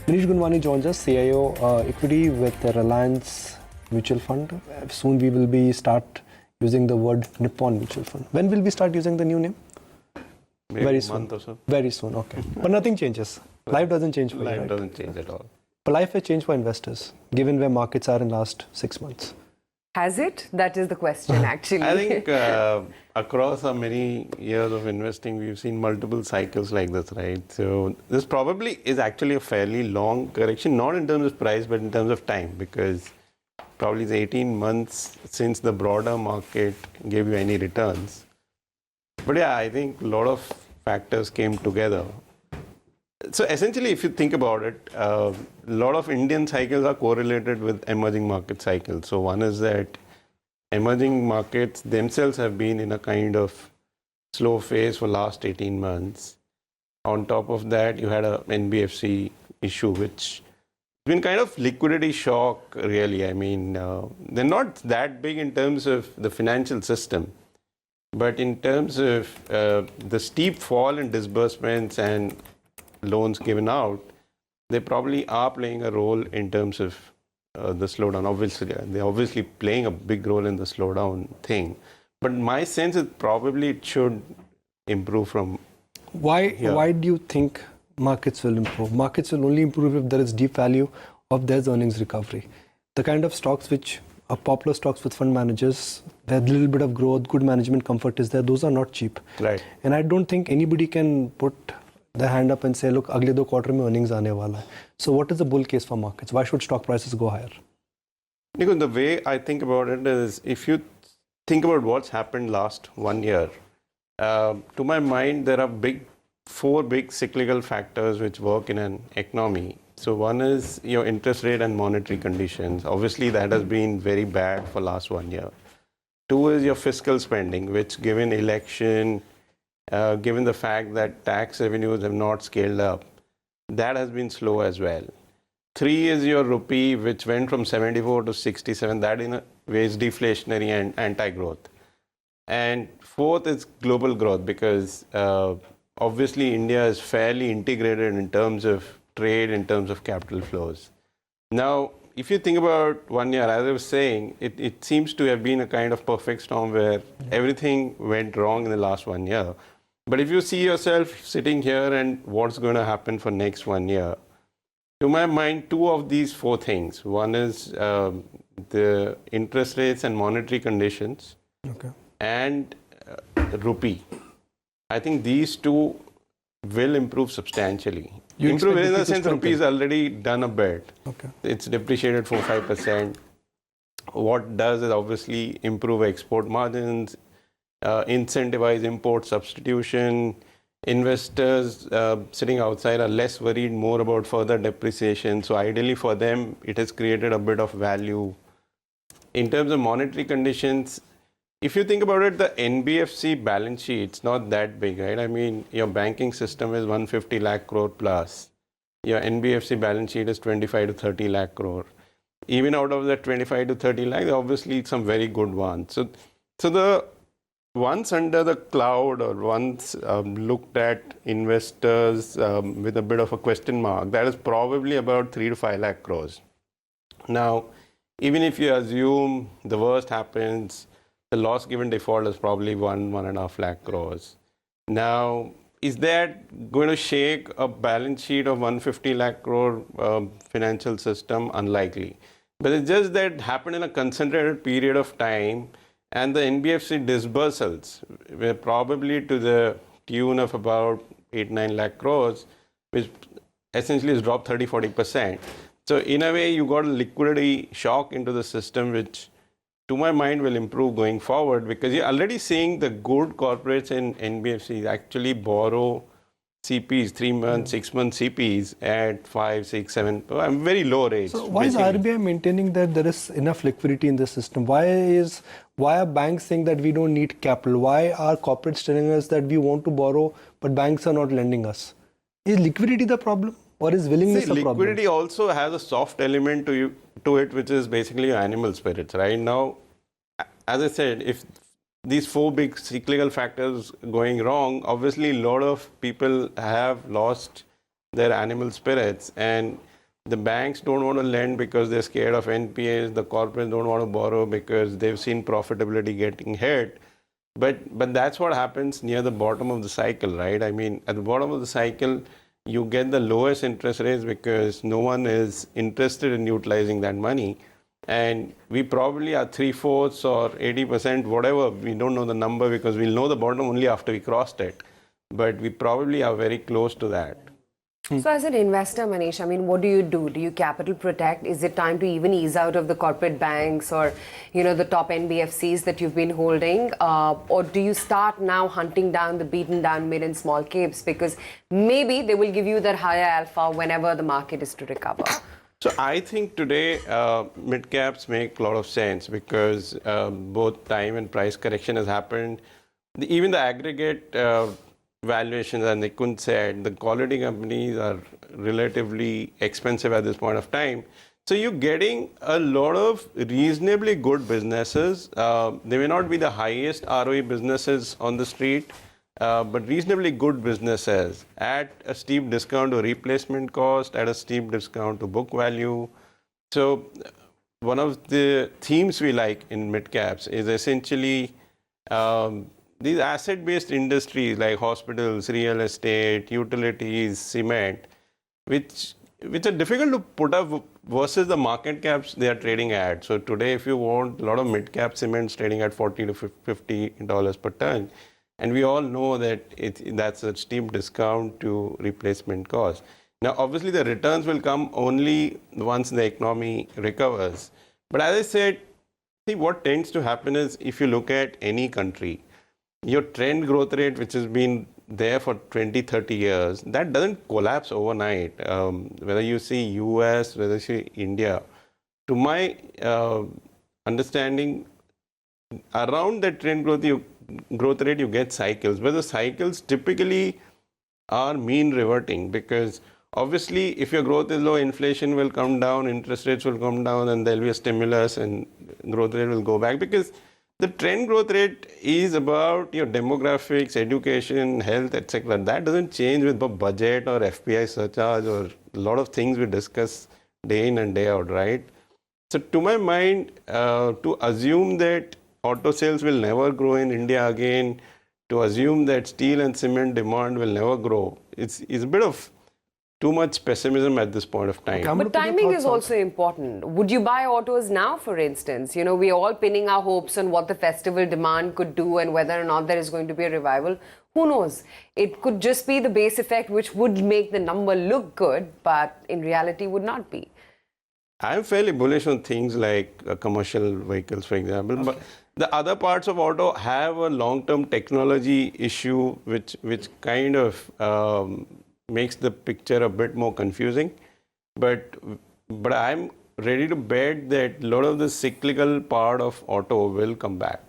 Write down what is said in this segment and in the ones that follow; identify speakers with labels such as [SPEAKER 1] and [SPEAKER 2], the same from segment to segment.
[SPEAKER 1] Manish Gunwani joins us, CIO Equity with the Reliance Mutual Fund. Soon we will be start using the word Nippon Mutual Fund. When will we start using the new name?
[SPEAKER 2] Maybe
[SPEAKER 1] Very
[SPEAKER 2] a
[SPEAKER 1] soon.
[SPEAKER 2] month or so.
[SPEAKER 1] Very soon, okay. But nothing changes. Life doesn't change for you,
[SPEAKER 2] Life
[SPEAKER 1] right?
[SPEAKER 2] doesn't change at all.
[SPEAKER 1] But life has changed for investors, given where markets are in last 6 months.
[SPEAKER 3] Has it? That is the question, actually.
[SPEAKER 2] I think across our many years of investing, we've seen multiple cycles like this, right? So this probably is actually a fairly long correction, not in terms of price, but in terms of time, because probably it's 18 months since the broader market gave you any returns. But yeah, I think a lot of factors came together. So essentially, if you think about it, a lot of Indian cycles are correlated with emerging market cycles. So one is that emerging markets themselves have been in a kind of slow phase for last 18 months. On top of that, you had a NBFC issue, which has been kind of liquidity shock, really. I mean, they're not that big in terms of the financial system, but in terms of the steep fall in disbursements and loans given out, they probably are playing a role in terms of the slowdown. Obviously, they're obviously playing a big role in the slowdown thing. But my sense is probably it should improve from here.
[SPEAKER 1] Why do you think markets will improve? Markets will only improve if there is deep value of their earnings recovery. The kind of stocks which are popular stocks with fund managers, where a little bit of growth, good management comfort is there, those are not cheap.
[SPEAKER 2] Right.
[SPEAKER 1] And I don't think anybody can put the hand up and say, look, agle 2 quarter mein earnings aane wala hai. So what is the bull case for markets? Why should stock prices go higher?
[SPEAKER 2] Because the way I think about it is, if you think about what's happened last 1 year, to my mind, there are four big cyclical factors which work in an economy. So one is your interest rate and monetary conditions. Obviously, that has been very bad for last 1 year. Two is your fiscal spending, which given election, given the fact that tax revenues have not scaled up, that has been slow as well. Three is your rupee, which went from 74 to 67. That in a way is deflationary and anti-growth. And fourth is global growth, because obviously India is fairly integrated in terms of trade, in terms of capital flows. Now, if you think about 1 year, as I was saying, it seems to have been a kind of perfect storm where everything went wrong in the last 1 year. But if you see yourself sitting here and what's going to happen for next 1 year, to my mind, two of these four things. One is the interest rates and monetary conditions,
[SPEAKER 1] Okay.
[SPEAKER 2] and rupee. I think these two will improve substantially.
[SPEAKER 1] You
[SPEAKER 2] Improve
[SPEAKER 1] expect
[SPEAKER 2] in
[SPEAKER 1] rupee
[SPEAKER 2] the
[SPEAKER 1] to
[SPEAKER 2] sense rupee is
[SPEAKER 1] strengthen?
[SPEAKER 2] already done a bit.
[SPEAKER 1] Okay.
[SPEAKER 2] It's depreciated 4-5%. What does is obviously improve export margins, incentivize import substitution. Investors sitting outside are less worried more about further depreciation. So ideally for them, it has created a bit of value. In terms of monetary conditions, if you think about it, the NBFC balance sheet, it's not that big, right? I mean, your banking system is 150 lakh crore plus. Your NBFC balance sheet is 25 to 30 lakh crore. Even out of that 25 to 30 lakh, there are obviously some very good ones. So the once under the cloud, or once looked at investors with a bit of a question mark, that is probably about 3 to 5 lakh crores. Now, even if you assume the worst happens, the loss given default is probably 1.5 lakh crores. Now, is that going to shake a balance sheet of 150 lakh crore financial system? Unlikely. But it's just that happened in a concentrated period of time, and the NBFC disbursals were probably to the tune of about 8-9 lakh crores, which essentially has dropped 30-40%. So in a way, you got a liquidity shock into the system, which to my mind will improve going forward, because you're already seeing the good corporates in NBFCs actually borrow CPs, 3 months, 6 month CPs at 5, 6, 7, very low rates.
[SPEAKER 1] So why
[SPEAKER 2] basically.
[SPEAKER 1] is RBI maintaining that there is enough liquidity in the system? Why are banks saying that we don't need capital? Why are corporates telling us that we want to borrow, but banks are not lending us? Is liquidity the problem, or is willingness the problem?
[SPEAKER 2] Liquidity also has a soft element to it, which is basically your animal spirits. Right now, as I said, if these four big cyclical factors going wrong, obviously a lot of people have lost their animal spirits, and The banks don't want to lend because they're scared of NPAs. The corporates don't want to borrow because they've seen profitability getting hit. But that's what happens near the bottom of the cycle, right? I mean, at the bottom of the cycle, you get the lowest interest rates because no one is interested in utilizing that money. And we probably are 3/4 or 80%, whatever. We don't know the number because we'll know the bottom only after we crossed it. But we probably are very close to that.
[SPEAKER 3] So as an investor, Manish, I mean, what do you do? Do you capital protect? Is it time to even ease out of the corporate banks or, the top NBFCs that you've been holding? Or do you start now hunting down the beaten down mid and small capes because maybe they will give you that higher alpha whenever the market is to recover?
[SPEAKER 2] So I think today mid-caps make a lot of sense because both time and price correction has happened. Even the aggregate valuations, and Nikunj said, the quality companies are relatively expensive at this point of time. So you're getting a lot of reasonably good businesses. They may not be the highest ROE businesses on the street, but reasonably good businesses at a steep discount to replacement cost, at a steep discount to book value. So one of the themes we like in mid-caps is essentially these asset-based industries like hospitals, real estate, utilities, cement, which are difficult to put up versus the market caps they are trading at. So today, if you want, a lot of mid-cap cements trading at $40 to $50 per ton. And we all know that that's a steep discount to replacement cost. Now, obviously, the returns will come only once the economy recovers. But as I said, see, what tends to happen is if you look at any country, your trend growth rate, which has been there for 20, 30 years, that doesn't collapse overnight. Whether you see US, whether you see India, to my understanding, around that trend growth rate, you get cycles. But the cycles typically are mean reverting because obviously if your growth is low, inflation will come down, interest rates will come down, and there'll be a stimulus and growth rate will go back because the trend growth rate is about your demographics, education, health, etc. That doesn't change with the budget or FPI surcharge or a lot of things we discuss day in and day out, right? So to my mind, to assume that auto sales will never grow in India again, to assume that steel and cement demand will never grow, it's a bit of too much pessimism at this point of time.
[SPEAKER 3] But timing is also important. Would you buy autos now, for instance? We're all pinning our hopes on what the festival demand could do and whether or not there is going to be a revival. Who knows? It could just be the base effect which would make the number look good, but in reality would not be.
[SPEAKER 2] I'm fairly bullish on things like commercial vehicles, for example. Okay. But the other parts of auto have a long-term technology issue which kind of makes the picture a bit more confusing, but I'm ready to bet that a lot of the cyclical part of auto will come back.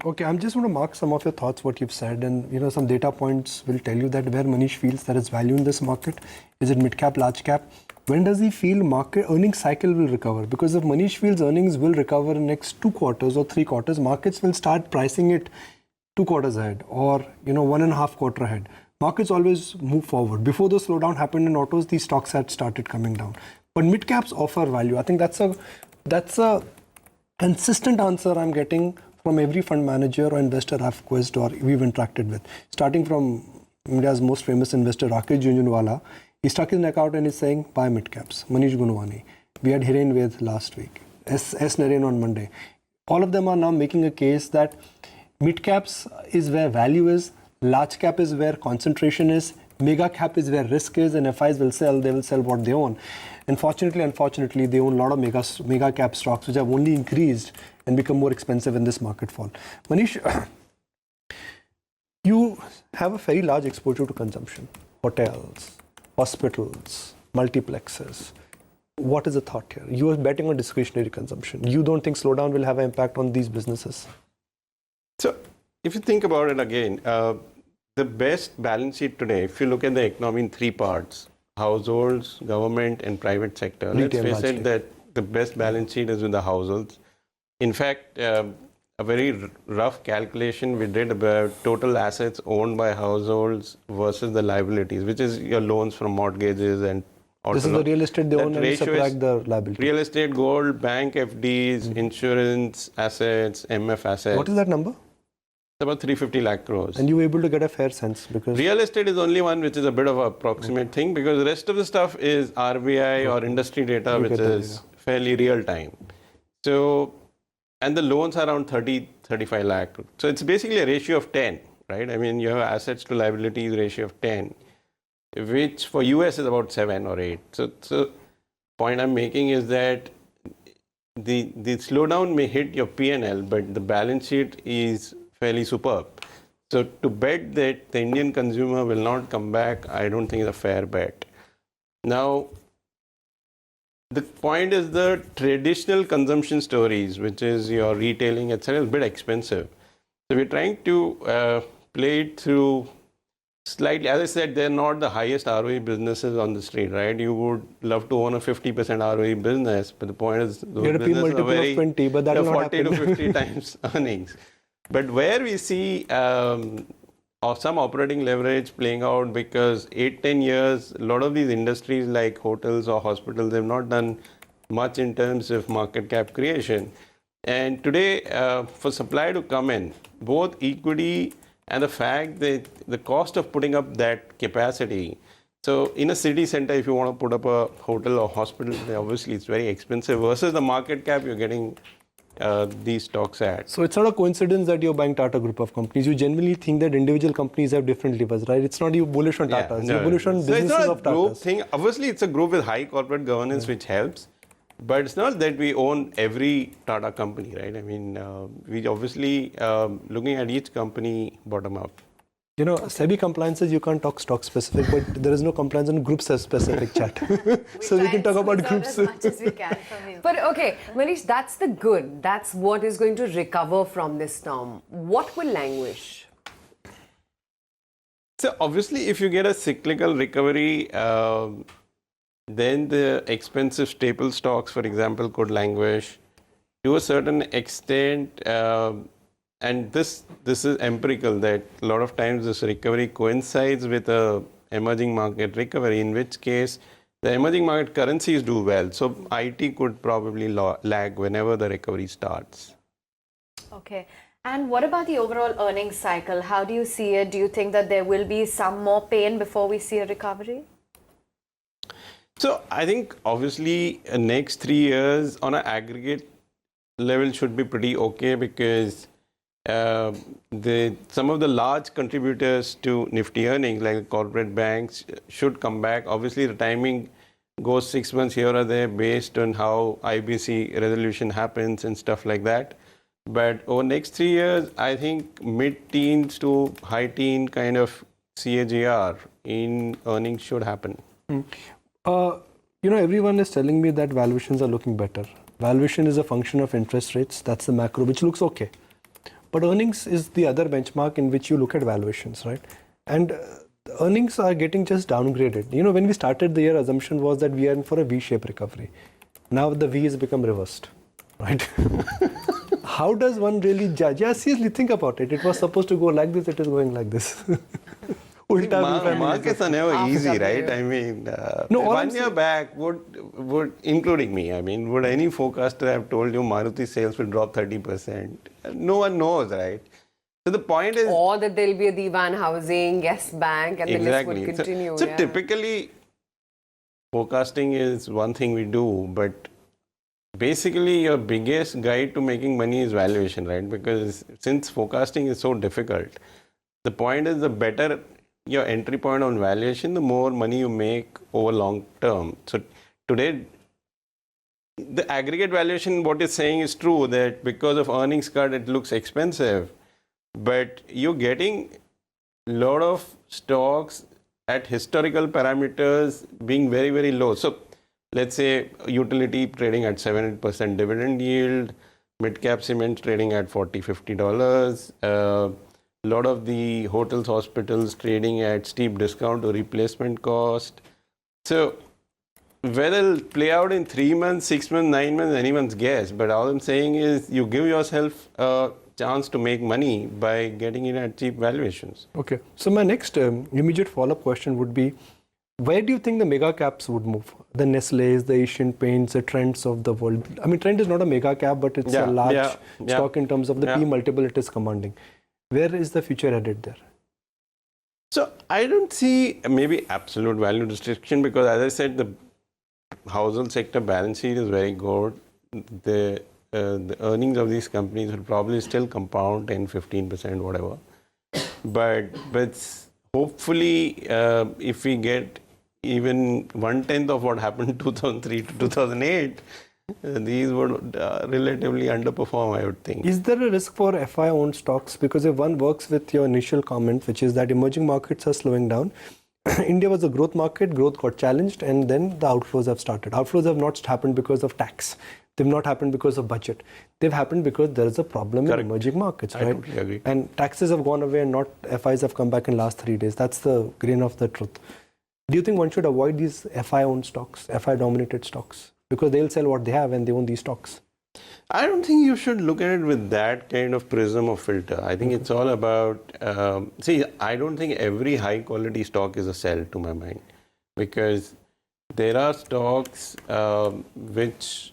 [SPEAKER 1] Okay, I'm just going to mark some of your thoughts, what you've said, and some data points will tell you that where Manish feels there is value in this market. Is it mid-cap, large cap? When does he feel market earnings cycle will recover? Because if Manish feels earnings will recover in next 2 quarters or 3 quarters, markets will start pricing it 2 quarters ahead or 1.5 quarter ahead. Markets always move forward. Before the slowdown happened in autos, these stocks had started coming down. But mid-caps offer value. I think that's a consistent answer I'm getting from every fund manager or investor I've quizzed or we've interacted with. Starting from India's most famous investor, Rakesh Jhunjhunwala. He stuck his neck out and he's saying, buy mid-caps. Manish Gunwani. We had Hiren Ved last week. S. Naren on Monday. All of them are now making a case that mid-caps is where value is, large cap is where concentration is, mega cap is where risk is, and FIs will sell, they will sell what they own. Unfortunately, they own a lot of mega cap stocks which have only increased and become more expensive in this market fall. Manish, you have a very large exposure to consumption, hotels, hospitals, multiplexes. What is the thought here? You are betting on discretionary consumption. You don't think slowdown will have an impact on these businesses?
[SPEAKER 2] So if you think about it again, the best balance sheet today, if you look at the economy in 3 parts, households, government, and private sector, let's face it that the best balance sheet is with the households. In fact, a very rough calculation we did about total assets owned by households versus the liabilities, which is your loans from mortgages and
[SPEAKER 1] This is the real estate they
[SPEAKER 2] that
[SPEAKER 1] own and
[SPEAKER 2] ratio is
[SPEAKER 1] subtract the liability.
[SPEAKER 2] Real estate, gold, bank FDs, insurance assets, MF assets.
[SPEAKER 1] What is that number?
[SPEAKER 2] It's about 350 lakh crores.
[SPEAKER 1] And you were able to get a fair sense because
[SPEAKER 2] Real estate is only one which is a bit of an approximate thing, because the rest of the stuff is RBI or industry data, which is fairly real time. So, and the loans are around 35 lakh. So it's basically a ratio of 10, right? I mean, you have assets to liabilities ratio of 10, which for US is about 7 or 8. So point I'm making is that the slowdown may hit your P&L, but the balance sheet is fairly superb. So to bet that the Indian consumer will not come back, I don't think is a fair bet. Now, the point is the traditional consumption stories, which is your retailing, etc., is a bit expensive. So we're trying to play it through slightly. As I said, they're not the highest ROE businesses on the street, right? You would love to own a 50% ROE business, but the point is those
[SPEAKER 1] get a P
[SPEAKER 2] businesses
[SPEAKER 1] multiple
[SPEAKER 2] are very,
[SPEAKER 1] of 20, but that will not
[SPEAKER 2] 40 to
[SPEAKER 1] happen.
[SPEAKER 2] 50 times earnings. But where we see some operating leverage playing out, because 8-10 years, a lot of these industries like hotels or hospitals have not done much in terms of market cap creation. And today, for supply to come in, both equity and the fact that the cost of putting up that capacity. So in a city center, if you want to put up a hotel or hospital, obviously it's very expensive versus the market cap you're getting these stocks at.
[SPEAKER 1] So it's not a coincidence that you're buying Tata group of companies. You generally think that individual companies have different levers, right? It's not you bullish on Tatas. You're bullish on businesses
[SPEAKER 2] it's not
[SPEAKER 1] of
[SPEAKER 2] a group
[SPEAKER 1] Tatas.
[SPEAKER 2] thing. Obviously, it's a group with high corporate governance, which helps. But it's not that we own every Tata company, right? I mean, we obviously looking at each company bottom up.
[SPEAKER 1] You know, SEBI compliances, you can't talk stock specific, but there is no compliance on group specific chat. So we can talk about groups.
[SPEAKER 4] As much as we can from you.
[SPEAKER 3] But okay, Manish, that's the good. That's what is going to recover from this storm. What will languish?
[SPEAKER 2] So obviously, if you get a cyclical recovery, then the expensive staple stocks, for example, could languish to a certain extent. And this is empirical, that a lot of times this recovery coincides with a emerging market recovery, in which case the emerging market currencies do well. So IT could probably lag whenever the recovery starts.
[SPEAKER 4] Okay. And what about the overall earnings cycle? How do you see it? Do you think that there will be some more pain before we see a recovery?
[SPEAKER 2] So I think obviously next 3 years on an aggregate level should be pretty okay, because some of the large contributors to Nifty earnings, like corporate banks, should come back. Obviously, the timing goes 6 months here or there based on how IBC resolution happens and stuff like that. But over next 3 years, I think mid-teens to high-teen kind of CAGR in earnings should happen.
[SPEAKER 1] You know, everyone is telling me that valuations are looking better. Valuation is a function of interest rates. That's the macro, which looks okay. But earnings is the other benchmark in which you look at valuations, right? And earnings are getting just downgraded. You know, when we started the year, assumption was that we are in for a V-shaped recovery. Now the V has become reversed, right? How does one really judge? Yeah, seriously, think about it. It was supposed to go like this. It is going like this.
[SPEAKER 2] Markets are never easy, right? I mean,
[SPEAKER 1] No,
[SPEAKER 2] 1 year back, would including me, I mean, would any forecaster have told you Maruti sales will drop 30%? No one knows, right? So the point is,
[SPEAKER 3] Or that there'll be a Divan Housing, Yes Bank, and the list would continue.
[SPEAKER 2] So typically, forecasting is one thing we do, but basically your biggest guide to making money is valuation, right? Because since forecasting is so difficult, the point is the better your entry point on valuation, the more money you make over long term. So today, the aggregate valuation, what it's saying is true, that because of earnings cut, it looks expensive, but you're getting a lot of stocks at historical parameters being very, very low. So let's say utility trading at 7% dividend yield, Midcap cement trading at $40-50. A lot of the hotels, hospitals trading at steep discount to replacement cost. So whether it'll play out in 3 months, 6 months, 9 months, anyone's guess. But all I'm saying is you give yourself a chance to make money by getting in at cheap valuations.
[SPEAKER 1] Okay. So my next immediate follow-up question would be, Where do you think the mega caps would move? The Nestle's, the Asian Paints, the Trends of the world. I mean, Trend is not a mega cap, but it's a large stock in terms of the P multiple it is commanding. Where is the future headed there?
[SPEAKER 2] So I don't see maybe absolute value restriction because, as I said, the household sector balance sheet is very good. The earnings of these companies will probably still compound 10-15%, whatever. But hopefully, if we get even 1/10 of what happened 2003 to 2008, these would relatively underperform, I would think.
[SPEAKER 1] Is there a risk for FI-owned stocks? Because if one works with your initial comment, which is that emerging markets are slowing down, India was a growth market, growth got challenged, and then the outflows have started. Outflows have not happened because of tax. They've not happened because of budget. They've happened because there is a problem in emerging markets, right?
[SPEAKER 2] I totally agree.
[SPEAKER 1] And taxes have gone away and not FIs have come back in last 3 days. That's the grain of the truth. Do you think one should avoid these FI-owned stocks, FI-dominated stocks? Because they'll sell what they have and they own these stocks.
[SPEAKER 2] I don't think you should look at it with that kind of prism or filter. I think it's all about, I don't think every high quality stock is a sell to my mind, because there are stocks which,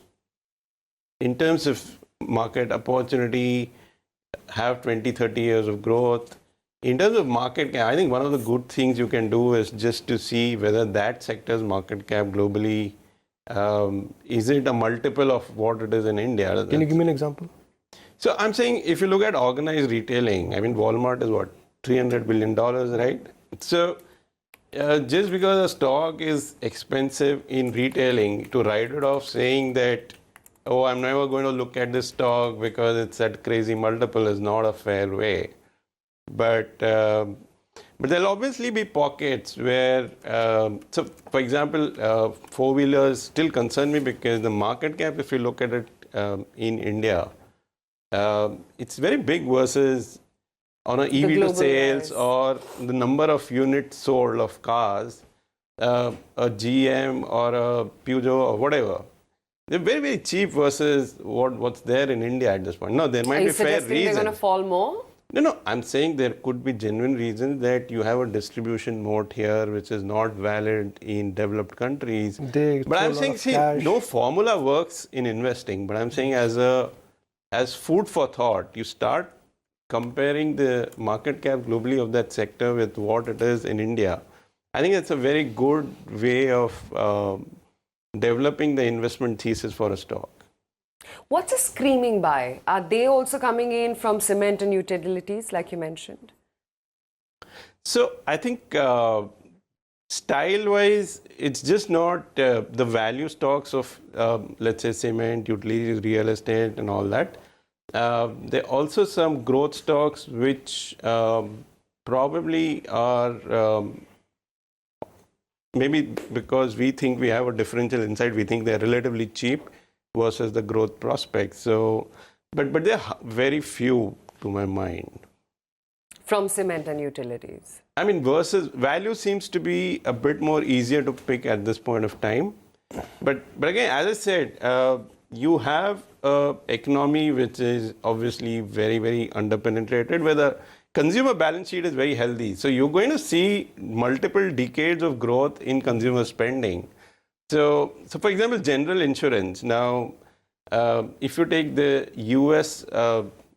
[SPEAKER 2] in terms of market opportunity, have 20-30 years of growth. In terms of market cap, I think one of the good things you can do is just to see whether that sector's market cap globally, is it a multiple of what it is in India?
[SPEAKER 1] Can you give me an example?
[SPEAKER 2] So I'm saying, if you look at organized retailing, I mean, Walmart is what, $300 billion, right? So just because a stock is expensive in retailing, to write it off saying that, oh, I'm never going to look at this stock because it's at crazy multiple, is not a fair way. But there'll obviously be pockets where, so for example, four-wheelers still concern me because the market cap, if you look at it in India, it's very big versus on an EV to sales or the number of units sold of cars, a GM or a Peugeot or whatever. They're very, very cheap versus what's there in India at this point. No, there might be fair reasons.
[SPEAKER 3] They're going to fall more?
[SPEAKER 2] No, I'm saying there could be genuine reasons that you have a distribution moat here which is not valid in developed countries. But I'm saying, no formula works in investing, but I'm saying as food for thought, you start comparing the market cap globally of that sector with what it is in India. I think that's a very good way of developing the investment thesis for a stock.
[SPEAKER 3] What's a screaming buy? Are they also coming in from cement and utilities, like you mentioned?
[SPEAKER 2] So I think style-wise, it's just not the value stocks of, let's say, cement, utilities, real estate, and all that. There are also some growth stocks which probably are, maybe because we think we have a differential insight, we think they're relatively cheap versus the growth prospects. So, but there are very few to my mind.
[SPEAKER 3] From cement and utilities.
[SPEAKER 2] I mean, versus value seems to be a bit more easier to pick at this point of time. But again, as I said, you have an economy which is obviously very, very underpenetrated, where the consumer balance sheet is very healthy. So you're going to see multiple decades of growth in consumer spending. So for example, general insurance. Now, if you take the US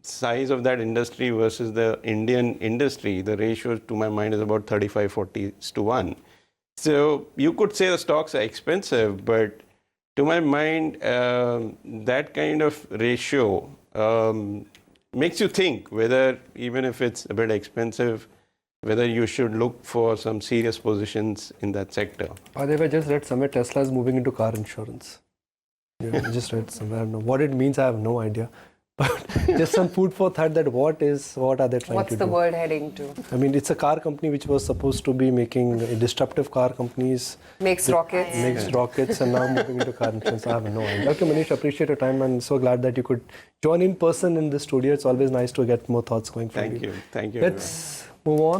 [SPEAKER 2] size of that industry versus the Indian industry, the ratio to my mind is about 35-40:1. So you could say the stocks are expensive, but to my mind, that kind of ratio makes you think whether, even if it's a bit expensive, whether you should look for some serious positions in that sector.
[SPEAKER 1] By the way, I just read somewhere Tesla is moving into car insurance. Yeah, I just read somewhere. I don't know what it means. I have no idea. But just some food for thought that what are they trying to do?
[SPEAKER 3] What's the world heading to?
[SPEAKER 1] I mean, it's a car company which was supposed to be making disruptive car companies.
[SPEAKER 3] Makes rockets.
[SPEAKER 1] Makes rockets and now moving into car insurance. I have no idea. Okay, Manish, appreciate your time and so glad that you could join in person in the studio. It's always nice to get more thoughts going from you.
[SPEAKER 2] Thank you.
[SPEAKER 1] Let's move on.